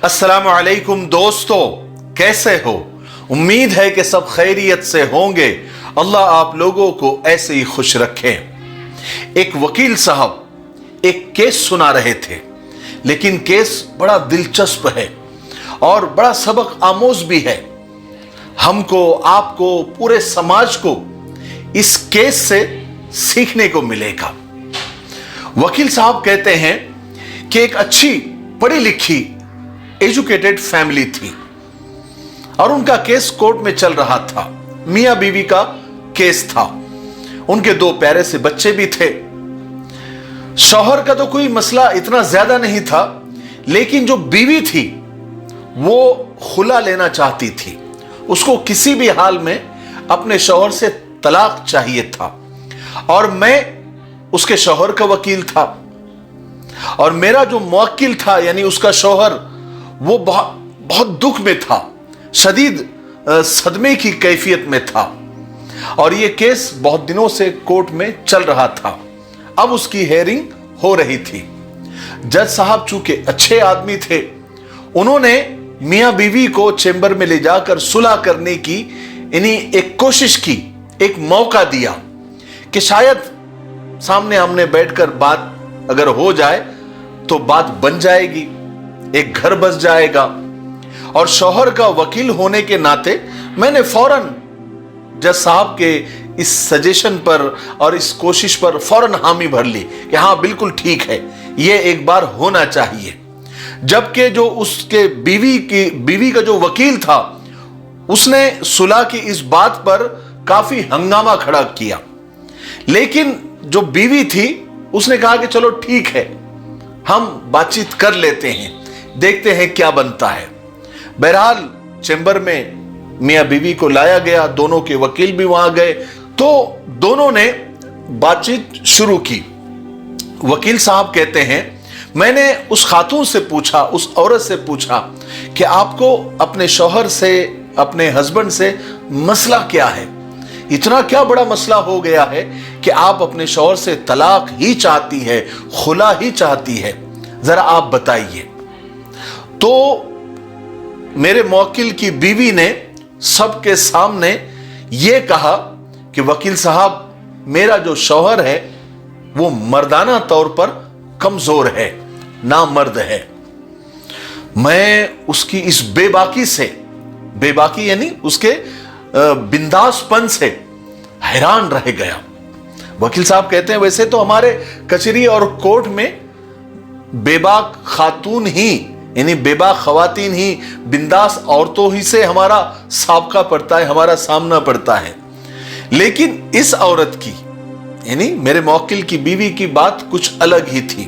अस्सलाम वालेकुम दोस्तों, कैसे हो? उम्मीद है कि सब खैरियत से होंगे। अल्लाह आप लोगों को ऐसे ही खुश रखे। एक वकील साहब एक केस सुना रहे थे, लेकिन केस बड़ा दिलचस्प है और बड़ा सबक आमोज भी है। हमको, आपको, पूरे समाज को इस केस से सीखने को मिलेगा। वकील साहब कहते हैं कि एक अच्छी पढ़ी लिखी एजुकेटेड फैमिली थी और उनका केस कोर्ट में चल रहा था। मियां बीवी का केस था। उनके 2 प्यारे से बच्चे भी थे। शौहर का तो कोई मसला इतना ज्यादा नहीं था, लेकिन जो बीवी थी वो खुला लेना चाहती थी। उसको किसी भी हाल में अपने शौहर से तलाक चाहिए था और मैं उसके शौहर का वकील था और मेरा जो मुवक्किल था यानी उसका शौहर, वो बहुत दुख में था, शदीद सदमे की कैफियत में था और यह केस बहुत दिनों से कोर्ट में चल रहा था। अब उसकी हेयरिंग हो रही थी। जज साहब चूंकि अच्छे आदमी थे, उन्होंने मियां बीवी को चेंबर में ले जाकर सुलह करने की एक कोशिश की, एक मौका दिया कि शायद सामने आमने बैठकर बात अगर हो जाए तो बात बन जाएगी, एक घर बस जाएगा। और शौहर का वकील होने के नाते मैंने फौरन जज साहब के इस सजेशन पर और इस कोशिश पर फौरन हामी भर ली कि हाँ बिल्कुल ठीक है, ये एक बार होना चाहिए। जबकि जो उसके बीवी का जो वकील था, उसने सुलह की इस बात पर काफी हंगामा खड़ा किया, लेकिन जो बीवी थी उसने कहा कि चलो ठीक है, हम बातचीत कर लेते हैं, देखते हैं क्या बनता है। बहरहाल चैम्बर में मियां बीवी को लाया गया, दोनों के वकील भी वहां गए, तो दोनों ने बातचीत शुरू की। वकील साहब कहते हैं, मैंने उस खातून से पूछा, उस औरत से पूछा कि आपको अपने शौहर से, अपने हस्बैंड से मसला क्या है? इतना क्या बड़ा मसला हो गया है कि आप अपने शौहर से तलाक ही चाहती है, खुला ही चाहती है, जरा आप बताइए। तो मेरे मुवक्किल की बीवी ने सबके सामने यह कहा कि वकील साहब, मेरा जो शौहर है वो मर्दाना तौर पर कमजोर है, नामर्द है। मैं उसकी इस बेबाकी से, बेबाकी यानी उसके बिंदासपन से हैरान रह गया। वकील साहब कहते हैं, वैसे तो हमारे कचहरी और कोर्ट में बेबाक खातून ही यानी बेबाक खवातीन ही, बिंदास औरतों ही से हमारा साबका पड़ता है, हमारा सामना पड़ता है। लेकिन इस औरत की यानी मेरे मुवक्किल की बीवी की बात कुछ अलग ही थी।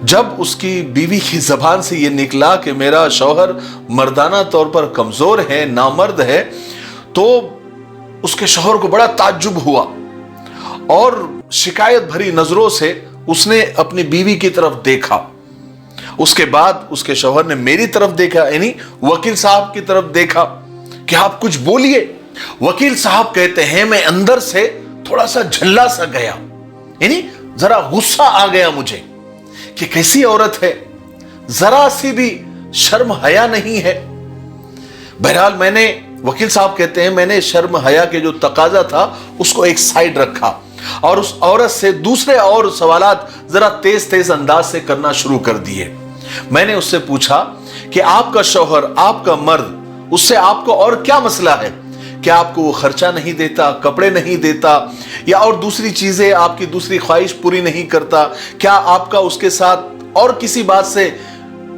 जब उसकी बीवी की जबान से यह निकला कि मेरा शौहर मर्दाना तौर पर कमजोर है, नामर्द है, तो उसके शौहर को बड़ा ताज्जुब हुआ और शिकायत भरी नजरों से उसने अपनी बीवी की तरफ देखा। उसके बाद उसके शौहर ने मेरी तरफ देखा, यानी वकील साहब की तरफ देखा कि आप कुछ बोलिए। वकील साहब कहते हैं, मैं अंदर से थोड़ा सा झल्ला सा गया, यानी जरा गुस्सा आ गया मुझे कि कैसी औरत है, जरा सी भी शर्म हया नहीं है। बहरहाल मैंने, वकील साहब कहते हैं, मैंने शर्म हया के जो तकाजा था उसको एक साइड रखा और उस औरत से दूसरे और सवालात जरा तेज तेज अंदाज से करना शुरू कर दिए। मैंने उससे पूछा कि आपका शौहर, आपका मर्द, उससे आपको और क्या मसला है? क्या आपको वो खर्चा नहीं देता, कपड़े नहीं देता, या और दूसरी चीजें, आपकी दूसरी ख्वाहिश पूरी नहीं करता? क्या आपका उसके साथ और किसी बात से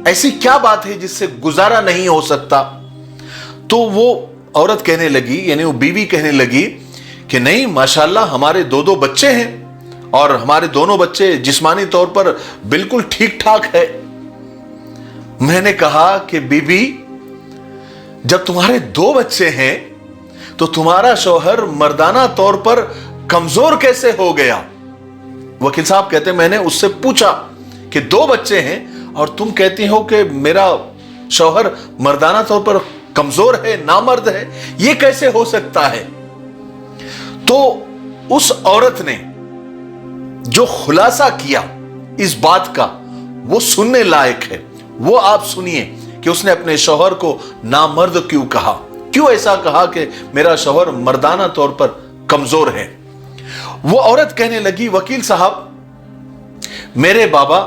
ऐसी क्या बात है जिससे गुजारा नहीं हो सकता? तो वो औरत कहने लगी, यानी वो बीवी कहने लगी कि नहीं, माशाल्लाह हमारे 2 बच्चे हैं और हमारे दोनों बच्चे जिस्मानी तौर पर बिल्कुल ठीक ठाक है। मैंने कहा कि बीबी, जब तुम्हारे 2 बच्चे हैं तो तुम्हारा शौहर मर्दाना तौर पर कमजोर कैसे हो गया? वकील साहब कहते हैं, मैंने उससे पूछा कि 2 बच्चे हैं और तुम कहती हो कि मेरा शौहर मर्दाना तौर पर कमजोर है, नामर्द है, यह कैसे हो सकता है? तो उस औरत ने जो खुलासा किया इस बात का, वो सुनने लायक है, वो आप सुनिए कि उसने अपने शौहर को नामर्द क्यों कहा, क्यों ऐसा कहा कि मेरा शौहर मर्दाना तौर पर कमजोर है। वो औरत कहने लगी, वकील साहब, मेरे बाबा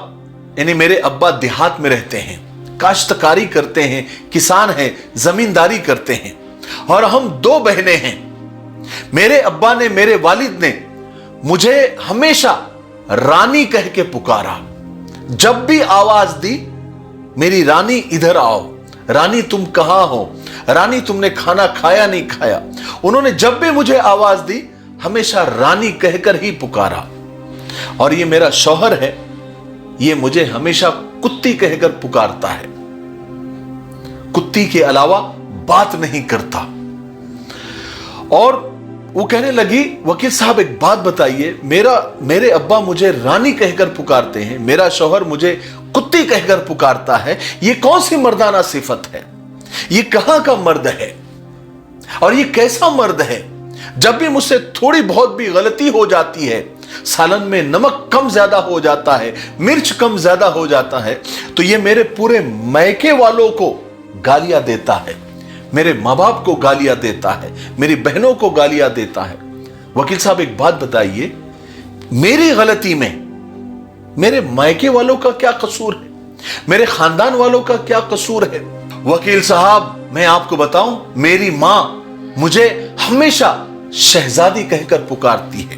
यानी मेरे अब्बा देहात में रहते हैं, काश्तकारी करते हैं, किसान हैं, जमींदारी करते हैं, और हम 2 बहनें हैं। मेरे अब्बा ने, मेरे वालिद ने मुझे हमेशा रानी कह के पुकारा। जब भी आवाज दी, मेरी रानी इधर आओ, रानी तुम कहां हो, रानी तुमने खाना खाया नहीं खाया। उन्होंने जब भी मुझे आवाज दी हमेशा रानी कहकर ही पुकारा। और ये मेरा शौहर है, ये मुझे हमेशा कुत्ती कहकर पुकारता है, कुत्ती के अलावा बात नहीं करता। और वो कहने लगी, वकील साहब एक बात बताइए, मेरे अब्बा मुझे रानी कहकर पुकारते हैं, मेरा शौहर मुझे कुत्ती कहकर पुकारता है, ये कौन सी मर्दाना सिफत है, ये कहां का मर्द है और ये कैसा मर्द है। जब भी मुझसे थोड़ी बहुत भी गलती हो जाती है, सालन में नमक कम ज्यादा हो जाता है, मिर्च कम ज्यादा हो जाता है, तो ये मेरे पूरे मैके वालों को गालियां देता है, मेरे माँ बाप को गालियां देता है, मेरी बहनों को गालियां देता है। वकील साहब एक बात बताइए, मेरी गलती में मेरे मायके वालों का क्या कसूर है, मेरे खानदान वालों का क्या कसूर है। वकील साहब मैं आपको बताऊं, मेरी मां मुझे हमेशा शहजादी कहकर पुकारती है,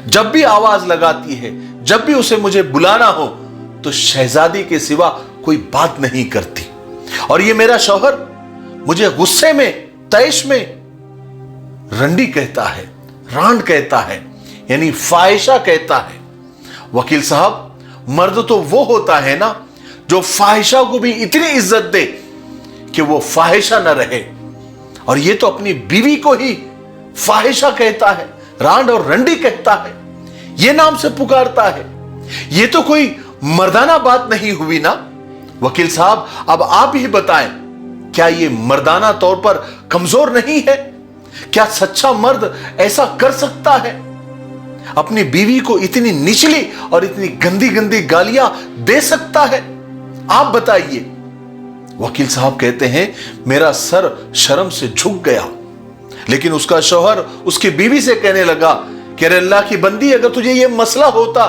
जब भी आवाज लगाती है, जब भी उसे मुझे बुलाना हो तो शहजादी के सिवा कोई बात नहीं करती। और ये मेरा शौहर मुझे गुस्से में, तैश में रंडी कहता है, रांड कहता है, यानी फाहिशा कहता है। वकील साहब मर्द तो वो होता है ना जो फाहिशा को भी इतनी इज्जत दे कि वो फाहिशा न रहे, और ये तो अपनी बीवी को ही फाहिशा कहता है, रांड और रंडी कहता है, ये नाम से पुकारता है। ये तो कोई मर्दाना बात नहीं हुई ना। वकील साहब अब आप ही बताएं, क्या ये मर्दाना तौर पर कमजोर नहीं है? क्या सच्चा मर्द ऐसा कर सकता है? अपनी बीवी को इतनी निचली और इतनी गंदी गंदी गालियां दे सकता है? आप बताइए। वकील साहब कहते हैं, मेरा सर शर्म से झुक गया, लेकिन उसका शौहर उसकी बीवी से कहने लगा कि अरे अल्लाह की बंदी, अगर तुझे ये मसला होता,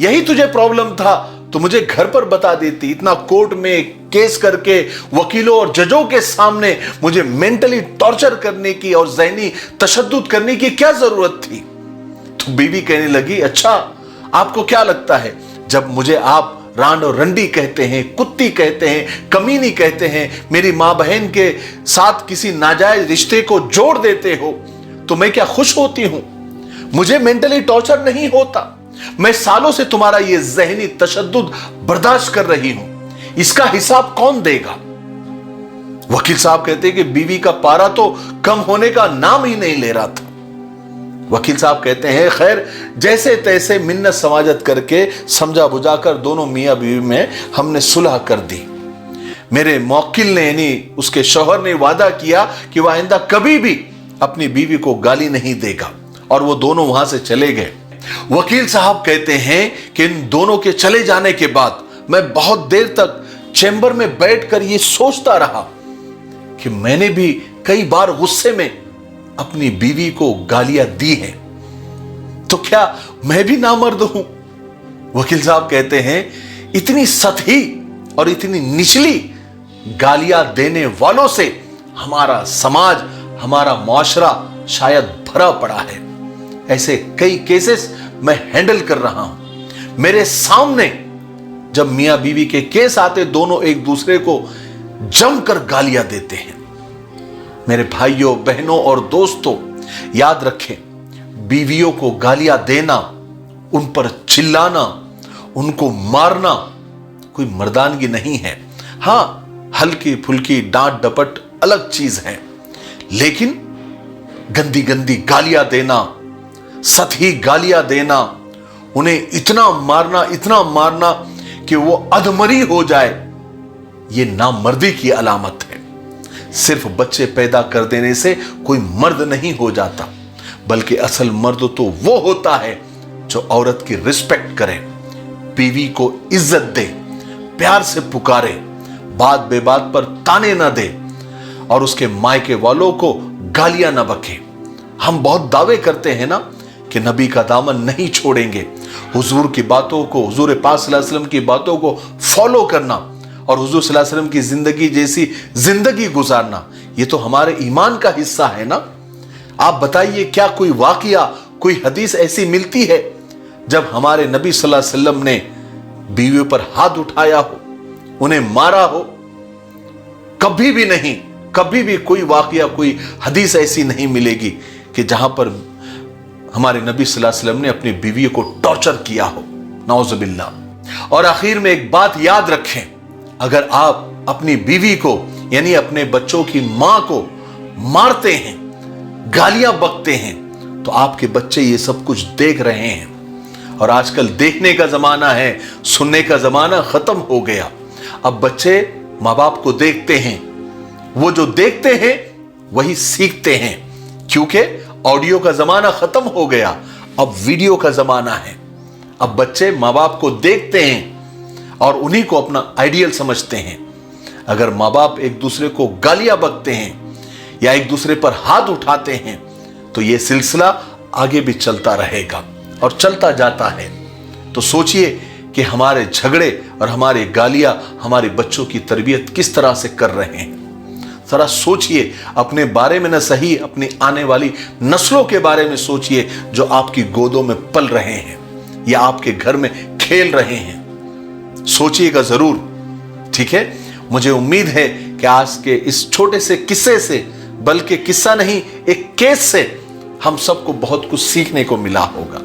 यही तुझे प्रॉब्लम था, तो मुझे घर पर बता देती। इतना कोर्ट में केस करके वकीलों और जजों के सामने मुझे मेंटली टॉर्चर करने की और ज़हनी तशद्दुद करने की क्या जरूरत थी? तो बीवी कहने लगी, अच्छा आपको क्या लगता है, जब मुझे आप रांड और रंडी कहते हैं, कुत्ती कहते हैं, कमीनी कहते हैं, मेरी मां बहन के साथ किसी नाजायज रिश्ते को जोड़ देते हो, तो मैं क्या खुश होती हूं? मुझे मेंटली टॉर्चर नहीं होता। मैं सालों से तुम्हारा ये ज़हनी तशद्दुद बर्दाश्त कर रही हूं, इसका हिसाब कौन देगा? वकील साहब कहते हैं कि बीवी का पारा तो कम होने का नाम ही नहीं ले रहा था। वकील साहब कहते हैं, खैर जैसे तैसे मिन्नत समाजत करके समझा बुझाकर दोनों मियां बीवी में हमने सुलह कर दी। मेरे मौकिल ने यानी उसके शौहर ने वादा किया कि वह आइंदा कभी भी अपनी बीवी को गाली नहीं देगा, और वो दोनों वहां से चले गए। वकील साहब कहते हैं कि इन दोनों के चले जाने के बाद मैं बहुत देर तक चैम्बर में बैठकर ये सोचता रहा कि मैंने भी कई बार गुस्से में अपनी बीवी को गालियां दी हैं, तो क्या मैं भी नामर्द हूं? वकील साहब कहते हैं, इतनी सतही और इतनी निचली गालियां देने वालों से हमारा समाज, हमारा मुआशरा शायद भरा पड़ा है। ऐसे कई केसेस मैं हैंडल कर रहा हूं। मेरे सामने जब मियां बीवी के केस आते, दोनों एक दूसरे को जमकर गालियां देते हैं। मेरे भाइयों, बहनों और दोस्तों, याद रखें, बीवियों को गालियां देना, उन पर चिल्लाना, उनको मारना कोई मर्दानगी नहीं है। हां, हल्की फुल्की डांट डपट अलग चीज है, लेकिन गंदी गंदी गालियां देना, सतही गालियां देना, उन्हें इतना मारना कि वो अधमरी हो जाए, ये नामर्दी की अलामत है। सिर्फ बच्चे पैदा कर देने से कोई मर्द नहीं हो जाता, बल्कि असल मर्द तो वो होता है जो औरत की रिस्पेक्ट करे, बीवी को इज्जत दे, प्यार से पुकारे, बात बेबात पर ताने न दे और उसके मायके वालों को गालियां न बके। हम बहुत दावे करते हैं ना कि नबी का दामन नहीं छोड़ेंगे। हुजूर की बातों को, हुजूर पाक सल्लल्लाहु अलैहि वसल्लम की बातों को फॉलो करना और हुजूर सल्लल्लाहु अलैहि वसल्लम की जिंदगी जैसी जिंदगी गुजारना, ये तो हमारे ईमान का हिस्सा है ना। आप बताइए, क्या कोई वाकया, कोई हदीस ऐसी मिलती है जब हमारे नबी सल्लल्लाहु अलैहि वसल्लम ने बीवियों पर हाथ उठाया हो, उन्हें मारा हो? कभी भी नहीं। कभी भी कोई वाकया, कोई हदीस ऐसी नहीं मिलेगी कि जहां पर हमारे नबी सल्लल्लाहु अलैहि वसल्लम ने अपनी बीवियों को टॉर्चर किया हो, नाउज़ुबिल्लाह। और आखिर में एक बात याद रखें, अगर आप अपनी बीवी को यानी अपने बच्चों की मां को मारते हैं, गालियां बकते हैं, तो आपके बच्चे ये सब कुछ देख रहे हैं। और आजकल देखने का जमाना है, सुनने का जमाना खत्म हो गया। अब बच्चे माँ बाप को देखते हैं, वो जो देखते हैं वही सीखते हैं, क्योंकि ऑडियो का जमाना खत्म हो गया, अब वीडियो का जमाना है। अब बच्चे माँ बाप को देखते हैं और उन्हीं को अपना आइडियल समझते हैं। अगर माँ बाप एक दूसरे को गालियां बकते हैं या एक दूसरे पर हाथ उठाते हैं तो यह सिलसिला आगे भी चलता रहेगा और चलता जाता है। तो सोचिए कि हमारे झगड़े और हमारे गालियां हमारे बच्चों की तरबियत किस तरह से कर रहे हैं। जरा सोचिए अपने बारे में, न सही अपनी आने वाली नस्लों के बारे में सोचिए, जो आपकी गोदों में पल रहे हैं या आपके घर में खेल रहे हैं। सोचिएगा जरूर, ठीक है। मुझे उम्मीद है कि आज के इस छोटे से किस्से से, बल्कि किस्सा नहीं, एक केस से हम सबको बहुत कुछ सीखने को मिला होगा।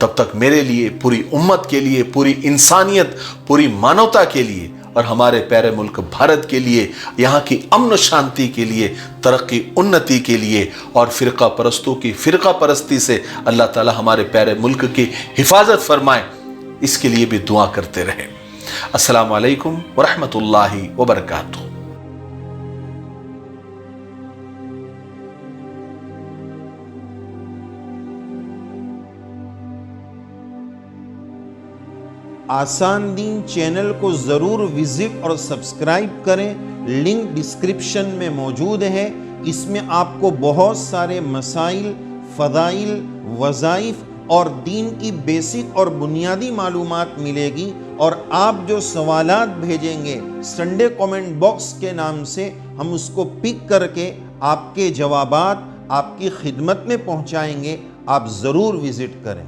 तब तक मेरे लिए, पूरी उम्मत के लिए, पूरी इंसानियत, पूरी मानवता के लिए और हमारे प्यारे मुल्क भारत के लिए, यहाँ की अमन शांति के लिए, तरक्की उन्नति के लिए और फिरका परस्तों की फिरका परस्ती से अल्लाह ताला हमारे प्यारे मुल्क की हिफाजत फरमाए, इसके लिए भी दुआ करते रहे। अस्सलामु अलैकुम व रहमतुल्लाहि व बरकातुहू। आसान दीन चैनल को ज़रूर विजिट और सब्सक्राइब करें। लिंक डिस्क्रिप्शन में मौजूद है। इसमें आपको बहुत सारे मसाइल, फ़दाइल, वज़ाइफ और दीन की बेसिक और बुनियादी मालूमात मिलेगी। और आप जो सवालात भेजेंगे संडे कमेंट बॉक्स के नाम से, हम उसको पिक करके आपके जवाबात आपकी खिदमत में पहुंचाएंगे। आप ज़रूर विज़िट करें।